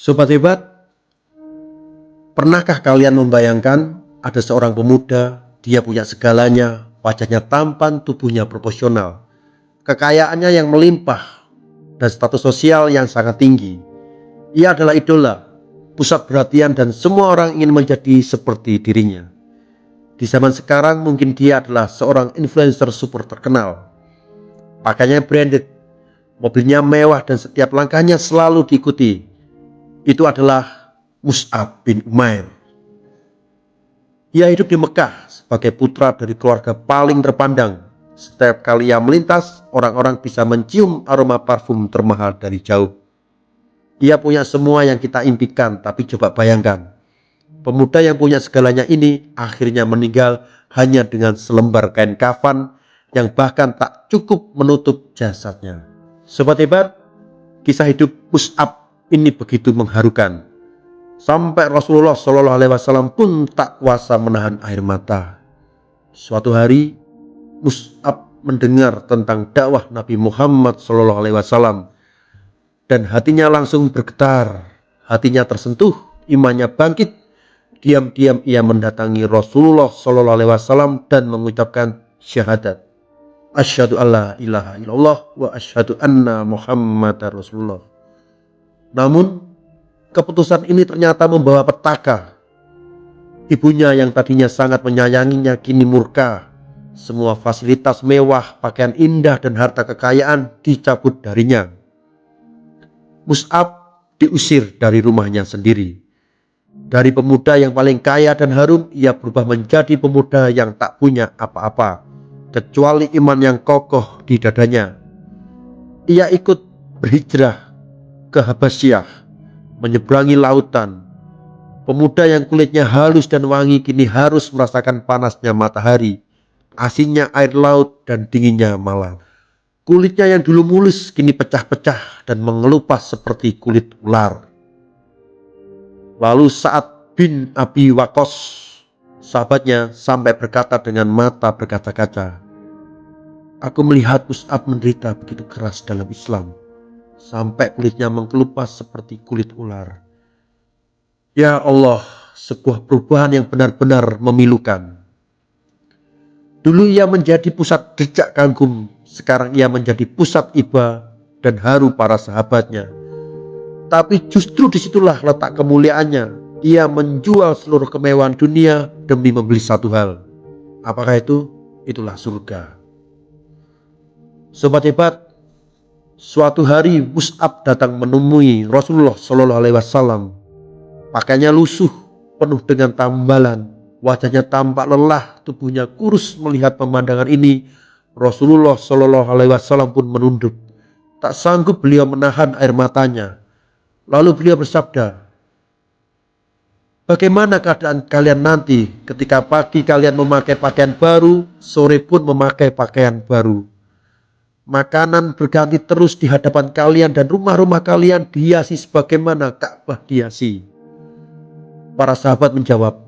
Sobat hebat, pernahkah kalian membayangkan ada seorang pemuda, dia punya segalanya, wajahnya tampan, tubuhnya proporsional, kekayaannya yang melimpah, dan status sosial yang sangat tinggi. Ia adalah idola, pusat perhatian, dan semua orang ingin menjadi seperti dirinya. Di zaman sekarang mungkin dia adalah seorang influencer super terkenal. Pakaiannya branded, mobilnya mewah, dan setiap langkahnya selalu diikuti. Itu adalah Mus'ab bin Umair. Ia hidup di Mekah sebagai putra dari keluarga paling terpandang. Setiap kali ia melintas, orang-orang bisa mencium aroma parfum termahal dari jauh. Ia punya semua yang kita impikan, tapi coba bayangkan, pemuda yang punya segalanya ini akhirnya meninggal hanya dengan selembar kain kafan yang bahkan tak cukup menutup jasadnya. Sobat hebat, kisah hidup Mus'ab ini begitu mengharukan, sampai Rasulullah SAW pun tak kuasa menahan air mata. Suatu hari Mus'ab mendengar tentang dakwah Nabi Muhammad SAW dan hatinya langsung bergetar, hatinya tersentuh, imannya bangkit. Diam-diam ia mendatangi Rasulullah SAW dan mengucapkan syahadat, asyhadu alla ilaha illallah wa asyhadu anna Muhammadar Rasulullah. Namun keputusan ini ternyata membawa petaka. Ibunya yang tadinya sangat menyayanginya kini murka. Semua fasilitas mewah, pakaian indah, dan harta kekayaan dicabut darinya. Mus'ab diusir dari rumahnya sendiri. Dari pemuda yang paling kaya dan harum, ia berubah menjadi pemuda yang tak punya apa-apa kecuali iman yang kokoh di dadanya. Ia ikut berhijrah ke Habasyah, menyeberangi lautan. Pemuda yang kulitnya halus dan wangi kini harus merasakan panasnya matahari, asinnya air laut, dan dinginnya malam. Kulitnya yang dulu mulus kini pecah-pecah dan mengelupas seperti kulit ular. Lalu Sa'ad bin Abi Waqqas, sahabatnya, sampai berkata dengan mata berkaca-kaca, "Aku melihat Mus'ab menderita begitu keras dalam Islam, sampai kulitnya mengelupas seperti kulit ular. Ya Allah, sebuah perubahan yang benar-benar memilukan. Dulu ia menjadi pusat decak kagum, sekarang ia menjadi pusat iba dan haru para sahabatnya. Tapi justru disitulah letak kemuliaannya. Ia menjual seluruh kemewahan dunia demi membeli satu hal. Apakah itu? Itulah surga." Sobat hebat, suatu hari Mus'ab datang menemui Rasulullah SAW. Pakaiannya lusuh, penuh dengan tambalan, wajahnya tampak lelah, tubuhnya kurus. Melihat pemandangan ini, Rasulullah SAW pun menunduk. Tak sanggup beliau menahan air matanya. Lalu beliau bersabda, "Bagaimana keadaan kalian nanti ketika pagi kalian memakai pakaian baru, sore pun memakai pakaian baru? Makanan berganti terus di hadapan kalian dan rumah-rumah kalian dihiasi sebagaimana Ka'bah dihiasi." Para sahabat menjawab,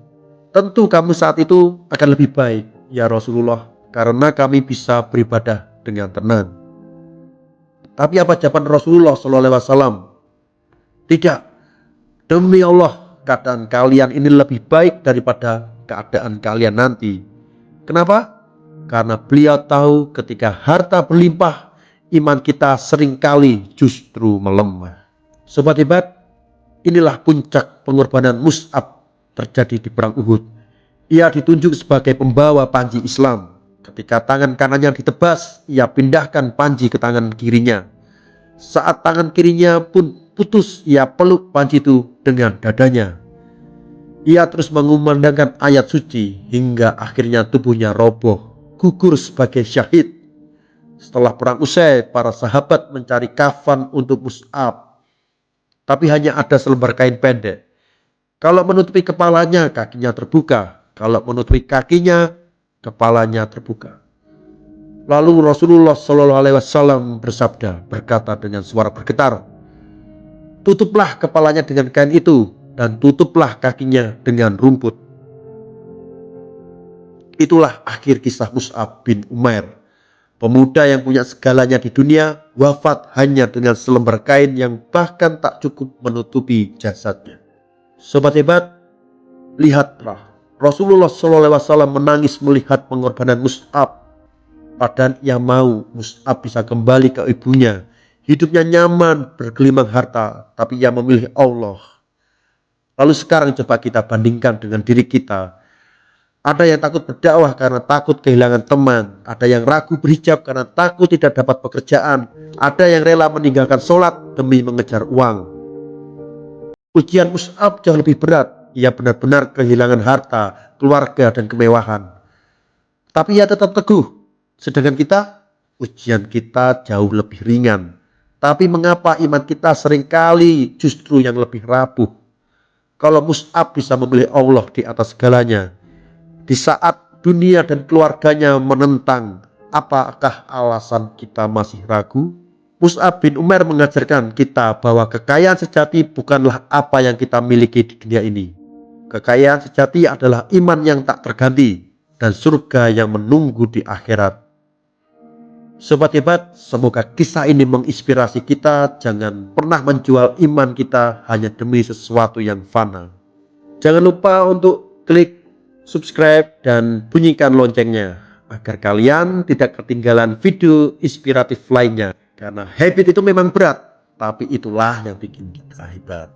"Tentu kamu saat itu akan lebih baik, ya Rasulullah, karena kami bisa beribadah dengan tenang." Tapi apa jawaban Rasulullah SAW? "Tidak, demi Allah, keadaan kalian ini lebih baik daripada keadaan kalian nanti." Kenapa? Karena beliau tahu ketika harta berlimpah, iman kita seringkali justru melemah. Sobat hebat, inilah puncak pengorbanan Mus'ab terjadi di perang Uhud. Ia ditunjuk sebagai pembawa panji Islam. Ketika tangan kanannya ditebas, ia pindahkan panji ke tangan kirinya. Saat tangan kirinya pun putus, ia peluk panji itu dengan dadanya. Ia terus mengumandangkan ayat suci hingga akhirnya tubuhnya roboh, gugur sebagai syahid. Setelah perang usai, para sahabat mencari kafan untuk Mus'ab, tapi hanya ada selembar kain pendek. Kalau menutupi kepalanya, kakinya terbuka. Kalau menutupi kakinya, kepalanya terbuka. Lalu Rasulullah SAW bersabda, berkata dengan suara bergetar, "Tutuplah kepalanya dengan kain itu dan tutuplah kakinya dengan rumput." Itulah akhir kisah Mus'ab bin Umair. Pemuda yang punya segalanya di dunia wafat hanya dengan selembar kain yang bahkan tak cukup menutupi jasadnya. Sobat hebat, lihatlah, Rasulullah SAW menangis melihat pengorbanan Mus'ab. Padahal ia mau Mus'ab bisa kembali ke ibunya. Hidupnya nyaman, bergelimang harta, tapi ia memilih Allah. Lalu sekarang coba kita bandingkan dengan diri kita. Ada yang takut berdakwah karena takut kehilangan teman. Ada yang ragu berhijab karena takut tidak dapat pekerjaan. Ada yang rela meninggalkan sholat demi mengejar uang. Ujian Mus'ab jauh lebih berat. Ia benar-benar kehilangan harta, keluarga, dan kemewahan. Tapi ia tetap teguh. Sedangkan kita, ujian kita jauh lebih ringan. Tapi mengapa iman kita seringkali justru yang lebih rapuh? Kalau Mus'ab bisa memilih Allah di atas segalanya, di saat dunia dan keluarganya menentang, apakah alasan kita masih ragu? Mus'ab bin Umair mengajarkan kita bahwa kekayaan sejati bukanlah apa yang kita miliki di dunia ini. Kekayaan sejati adalah iman yang tak terganti dan surga yang menunggu di akhirat. Sobat hebat, semoga kisah ini menginspirasi kita. Jangan pernah menjual iman kita hanya demi sesuatu yang fana. Jangan lupa untuk klik subscribe dan bunyikan loncengnya agar kalian tidak ketinggalan video inspiratif lainnya. Karena habit itu memang berat, tapi itulah yang bikin kita hebat.